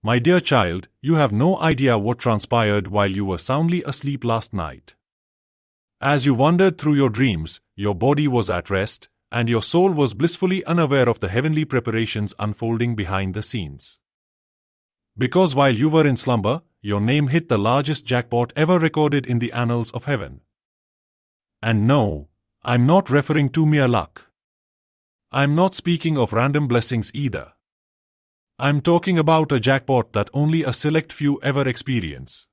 My dear child, you have no idea what transpired while you were soundly asleep last night. As you wandered through your dreams, your body was at rest, and your soul was blissfully unaware of the heavenly preparations unfolding behind the scenes. Because while you were in slumber, your name hit the largest jackpot ever recorded in the annals of heaven. And no, I'm not referring to mere luck. I'm not speaking of random blessings either. I'm talking about a jackpot that only a select few ever experience.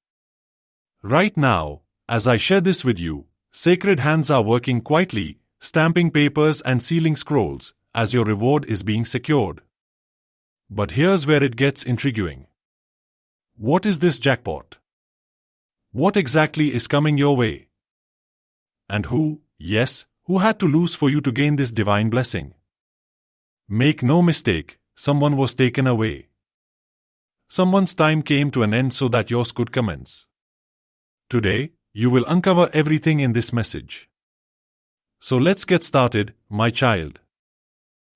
Right now, as I share this with you, sacred hands are working quietly, stamping papers and sealing scrolls, as your reward is being secured. But here's where it gets intriguing. What is this jackpot? What exactly is coming your way? And who had to lose for you to gain this divine blessing? Make no mistake, someone was taken away. Someone's time came to an end so that yours could commence. Today, you will uncover everything in this message. So let's get started, my child.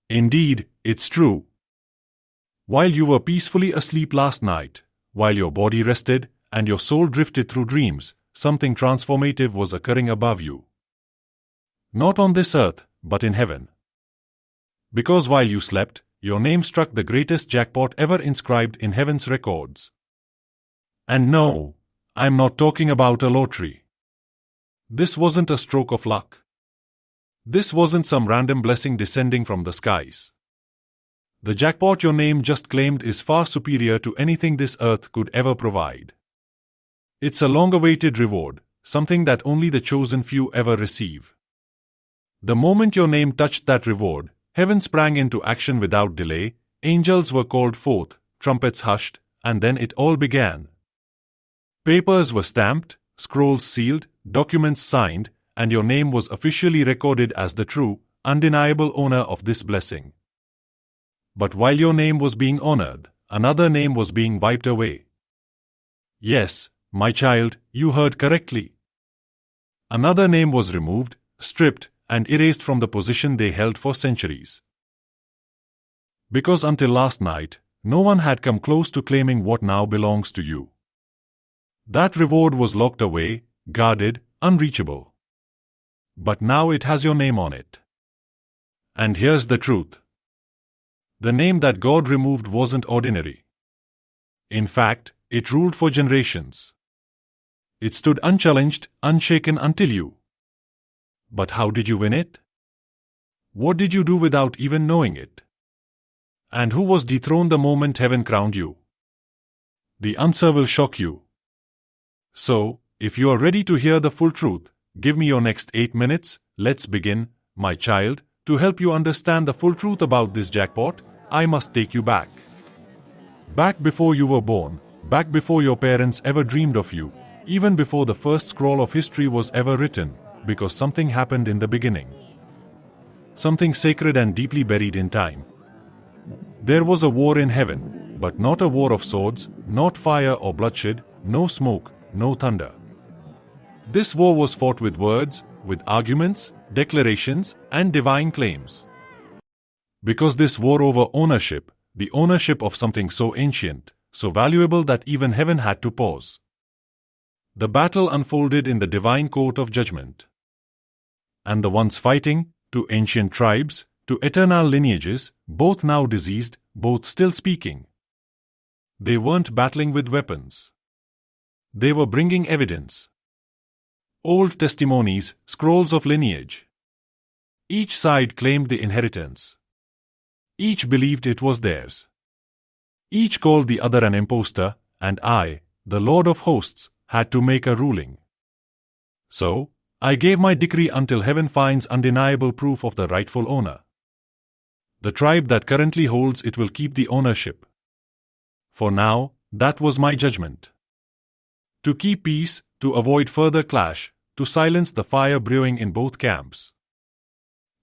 Indeed, it's true. While you were peacefully asleep last night, while your body rested and your soul drifted through dreams, something transformative was occurring above you. Not on this earth, but in heaven. Because while you slept, your name struck the greatest jackpot ever inscribed in heaven's records. And no, I'm not talking about a lottery. This wasn't a stroke of luck. This wasn't some random blessing descending from the skies. The jackpot your name just claimed is far superior to anything this earth could ever provide. It's a long-awaited reward, something that only the chosen few ever receive. The moment your name touched that reward, heaven sprang into action without delay, angels were called forth, trumpets hushed, and then it all began. Papers were stamped, scrolls sealed, documents signed, and your name was officially recorded as the true, undeniable owner of this blessing. But while your name was being honored, another name was being wiped away. Yes, my child, you heard correctly. Another name was removed, stripped, and erased from the position they held for centuries. Because until last night, no one had come close to claiming what now belongs to you. That reward was locked away, guarded, unreachable. But now it has your name on it. And here's the truth. The name that God removed wasn't ordinary. In fact, it ruled for generations. It stood unchallenged, unshaken until you. But how did you win it? What did you do without even knowing it? And who was dethroned the moment heaven crowned you? The answer will shock you. So, if you are ready to hear the full truth, give me your next 8 minutes. Let's begin, my child. To help you understand the full truth about this jackpot, I must take you back. Back before you were born, back before your parents ever dreamed of you, even before the first scroll of history was ever written, because something happened in the beginning. Something sacred and deeply buried in time. There was a war in heaven, but not a war of swords, not fire or bloodshed, no smoke, no thunder. This war was fought with words, with arguments, declarations, and divine claims. Because this war over ownership, the ownership of something so ancient, so valuable that even heaven had to pause. The battle unfolded in the divine court of judgment. And the ones fighting, to ancient tribes, to eternal lineages, both now deceased, both still speaking. They weren't battling with weapons. They were bringing evidence. Old testimonies, scrolls of lineage. Each side claimed the inheritance. Each believed it was theirs. Each called the other an impostor, and I, the Lord of hosts, had to make a ruling. So, I gave my decree until heaven finds undeniable proof of the rightful owner. The tribe that currently holds it will keep the ownership. For now, that was my judgment. To keep peace, to avoid further clash, to silence the fire brewing in both camps.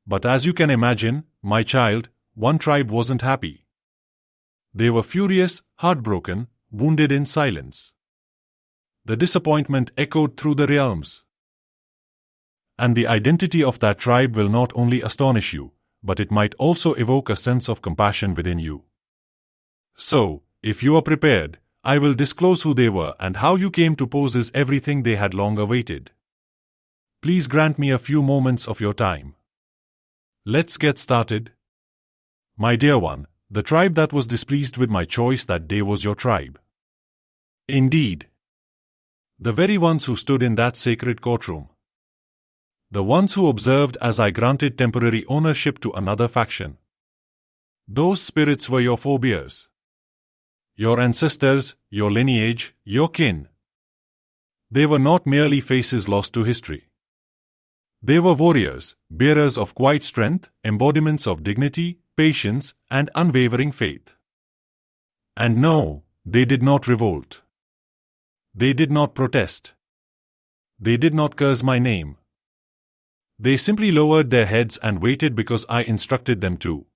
But as you can imagine, my child, one tribe wasn't happy. They were furious, heartbroken, wounded in silence. The disappointment echoed through the realms. And the identity of that tribe will not only astonish you, but it might also evoke a sense of compassion within you. So, If you are prepared, I will disclose who they were and how you came to possess everything they had long awaited. Please grant me a few moments of your time. Let's get started. My dear one, the tribe that was displeased with my choice that day was your tribe. Indeed. The very ones who stood in that sacred courtroom. The ones who observed as I granted temporary ownership to another faction. Those spirits were your forebears. Your ancestors, your lineage, your kin. They were not merely faces lost to history. They were warriors, bearers of quiet strength, embodiments of dignity, patience, and unwavering faith. And no, they did not revolt. They did not protest. They did not curse my name. They simply lowered their heads and waited because I instructed them to.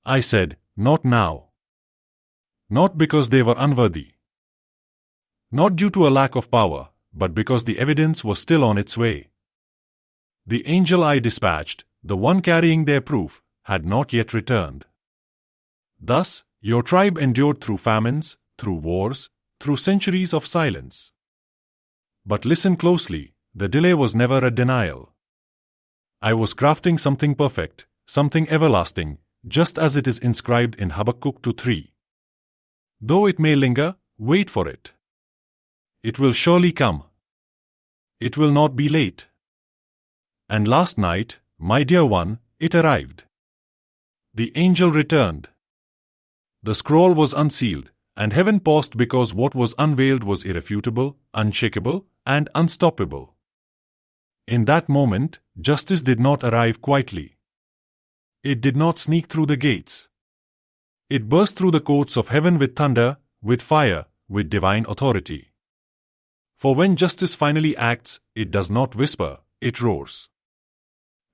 I said, not now. Not because they were unworthy. Not due to a lack of power, but because the evidence was still on its way. The angel I dispatched, the one carrying their proof, had not yet returned. Thus, your tribe endured through famines, through wars, through centuries of silence. But listen closely, the delay was never a denial. I was crafting something perfect, something everlasting, just as it is inscribed in Habakkuk 2:3. Though it may linger, wait for it. It will surely come. It will not be late. And last night, my dear one, it arrived. The angel returned. The scroll was unsealed, and heaven paused because what was unveiled was irrefutable, unshakable, and unstoppable. In that moment, justice did not arrive quietly. It did not sneak through the gates. It burst through the courts of heaven with thunder, with fire, with divine authority. For when justice finally acts, it does not whisper, it roars.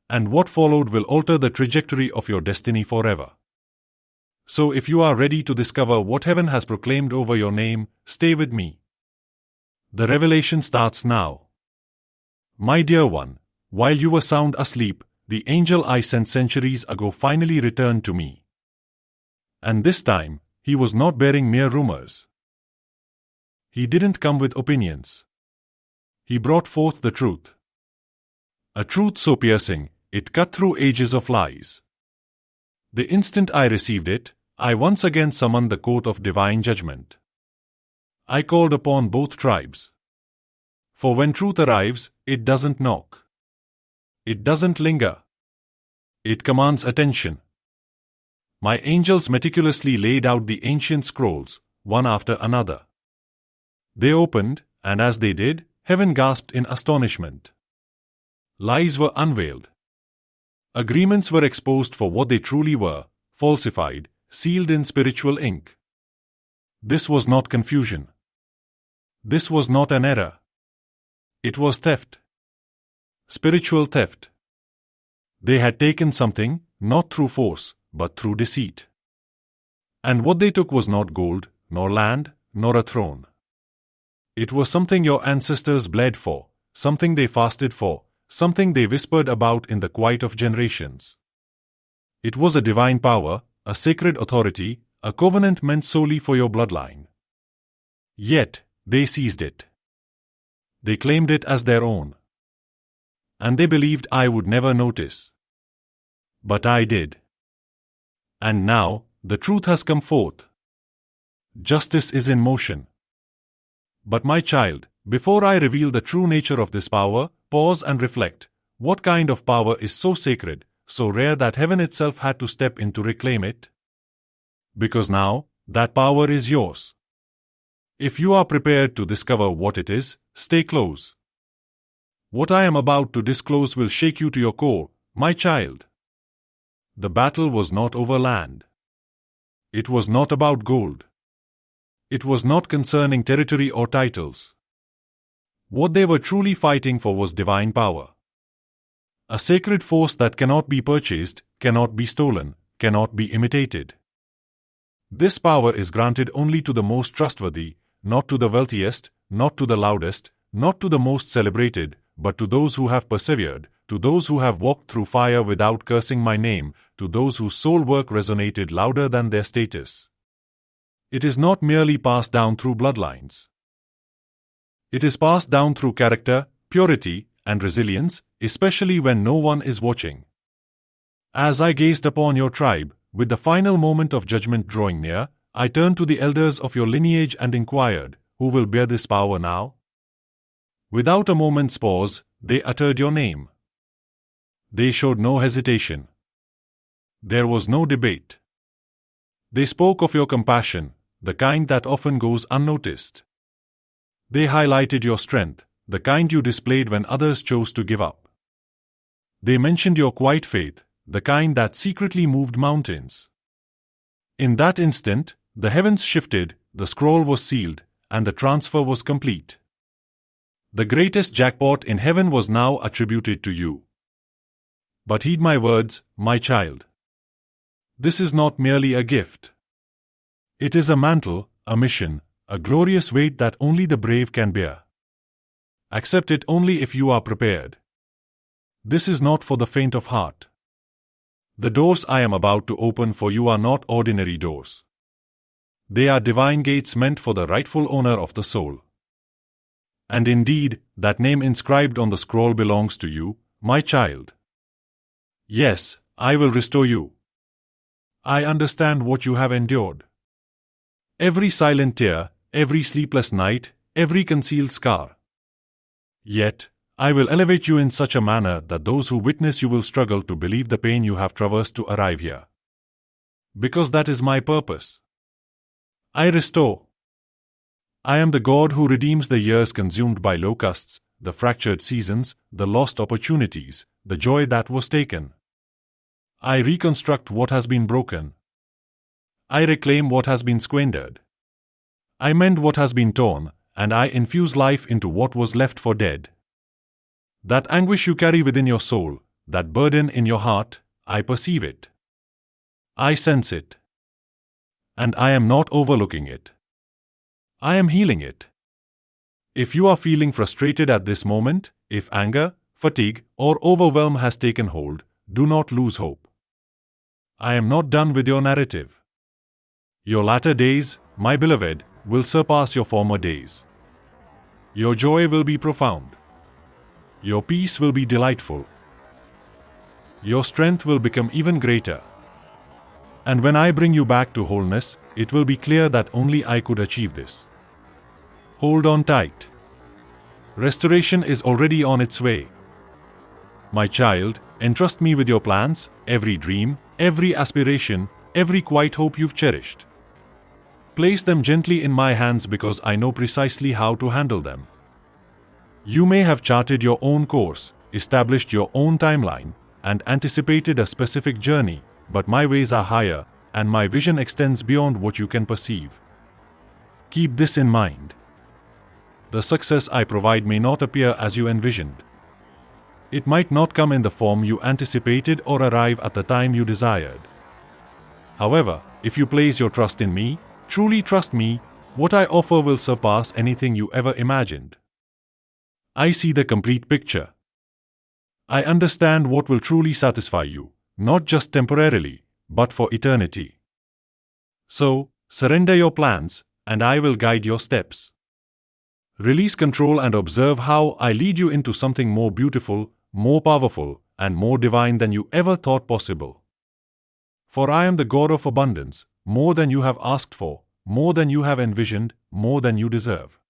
And what followed will alter the trajectory of your destiny forever. So if you are ready to discover what heaven has proclaimed over your name, stay with me. The revelation starts now. My dear one, while you were sound asleep, the angel I sent centuries ago finally returned to me. And this time, he was not bearing mere rumors. He didn't come with opinions. He brought forth the truth. A truth so piercing, it cut through ages of lies. The instant I received it, I once again summoned the court of divine judgment. I called upon both tribes. For when truth arrives, it doesn't knock. It doesn't linger. It commands attention. My angels meticulously laid out the ancient scrolls, one after another. They opened, and as they did, heaven gasped in astonishment. Lies were unveiled. Agreements were exposed for what they truly were, falsified, sealed in spiritual ink. This was not confusion. This was not an error. It was theft. Spiritual theft. They had taken something, not through force, but through deceit. And what they took was not gold, nor land, nor a throne. It was something your ancestors bled for, something they fasted for, something they whispered about in the quiet of generations. It was a divine power, a sacred authority, a covenant meant solely for your bloodline. Yet, they seized it. They claimed it as their own. And they believed I would never notice. But I did. And now, the truth has come forth. Justice is in motion. But my child, before I reveal the true nature of this power, pause and reflect. What kind of power is so sacred, so rare that heaven itself had to step in to reclaim it? Because now, that power is yours. If you are prepared to discover what it is, stay close. What I am about to disclose will shake you to your core, my child. The battle was not over land. It was not about gold. It was not concerning territory or titles. What they were truly fighting for was divine power. A sacred force that cannot be purchased, cannot be stolen, cannot be imitated. This power is granted only to the most trustworthy, not to the wealthiest, not to the loudest, not to the most celebrated, but to those who have persevered, to those who have walked through fire without cursing my name, to those whose soul work resonated louder than their status. It is not merely passed down through bloodlines. It is passed down through character, purity, and resilience, especially when no one is watching. As I gazed upon your tribe, with the final moment of judgment drawing near, I turned to the elders of your lineage and inquired, who will bear this power now? Without a moment's pause, they uttered your name. They showed no hesitation. There was no debate. They spoke of your compassion, the kind that often goes unnoticed. They highlighted your strength, the kind you displayed when others chose to give up. They mentioned your quiet faith, the kind that secretly moved mountains. In that instant, the heavens shifted, the scroll was sealed, and the transfer was complete. The greatest jackpot in heaven was now attributed to you. But heed my words, my child. This is not merely a gift. It is a mantle, a mission, a glorious weight that only the brave can bear. Accept it only if you are prepared. This is not for the faint of heart. The doors I am about to open for you are not ordinary doors. They are divine gates meant for the rightful owner of the soul. And indeed, that name inscribed on the scroll belongs to you, my child. Yes, I will restore you. I understand what you have endured. Every silent tear, every sleepless night, every concealed scar. Yet, I will elevate you in such a manner that those who witness you will struggle to believe the pain you have traversed to arrive here. Because that is my purpose. I restore. I am the God who redeems the years consumed by locusts, the fractured seasons, the lost opportunities, the joy that was taken. I reconstruct what has been broken. I reclaim what has been squandered. I mend what has been torn, and I infuse life into what was left for dead. That anguish you carry within your soul, that burden in your heart, I perceive it. I sense it. And I am not overlooking it. I am healing it. If you are feeling frustrated at this moment, if anger, fatigue, or overwhelm has taken hold, do not lose hope. I am not done with your narrative. Your latter days, my beloved, will surpass your former days. Your joy will be profound. Your peace will be delightful. Your strength will become even greater. And when I bring you back to wholeness, it will be clear that only I could achieve this. Hold on tight. Restoration is already on its way. My child, entrust me with your plans, every dream, every aspiration, every quiet hope you've cherished. Place them gently in my hands because I know precisely how to handle them. You may have charted your own course, established your own timeline, and anticipated a specific journey, but my ways are higher, and my vision extends beyond what you can perceive. Keep this in mind. The success I provide may not appear as you envisioned. It might not come in the form you anticipated or arrive at the time you desired. However, if you place your trust in me, truly trust me, what I offer will surpass anything you ever imagined. I see the complete picture. I understand what will truly satisfy you, not just temporarily, but for eternity. So, surrender your plans, and I will guide your steps. Release control and observe how I lead you into something more beautiful, more powerful, and more divine than you ever thought possible. For I am the God of abundance, more than you have asked for, more than you have envisioned, more than you deserve.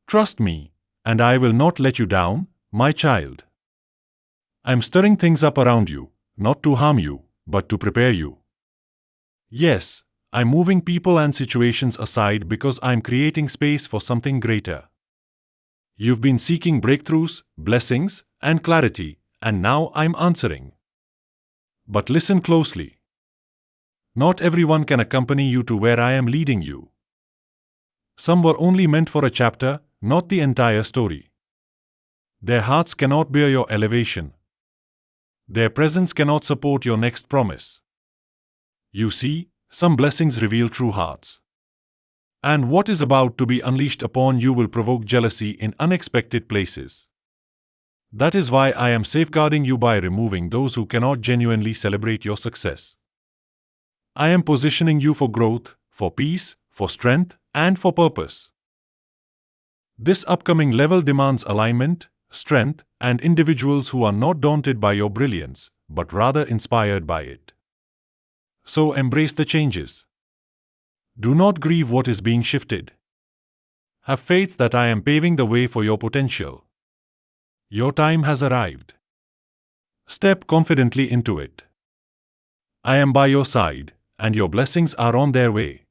Trust me, and I will not let you down, my child. I am stirring things up around you, not to harm you, but to prepare you. Yes, I am moving people and situations aside because I am creating space for something greater. You've been seeking breakthroughs, blessings, and clarity, and now I'm answering. But listen closely. Not everyone can accompany you to where I am leading you. Some were only meant for a chapter, not the entire story. Their hearts cannot bear your elevation. Their presence cannot support your next promise. You see, some blessings reveal true hearts. And what is about to be unleashed upon you will provoke jealousy in unexpected places. That is why I am safeguarding you by removing those who cannot genuinely celebrate your success. I am positioning you for growth, for peace, for strength, and for purpose. This upcoming level demands alignment, strength, and individuals who are not daunted by your brilliance, but rather inspired by it. So embrace the changes. Do not grieve what is being shifted. Have faith that I am paving the way for your potential. Your time has arrived. Step confidently into it. I am by your side, and your blessings are on their way.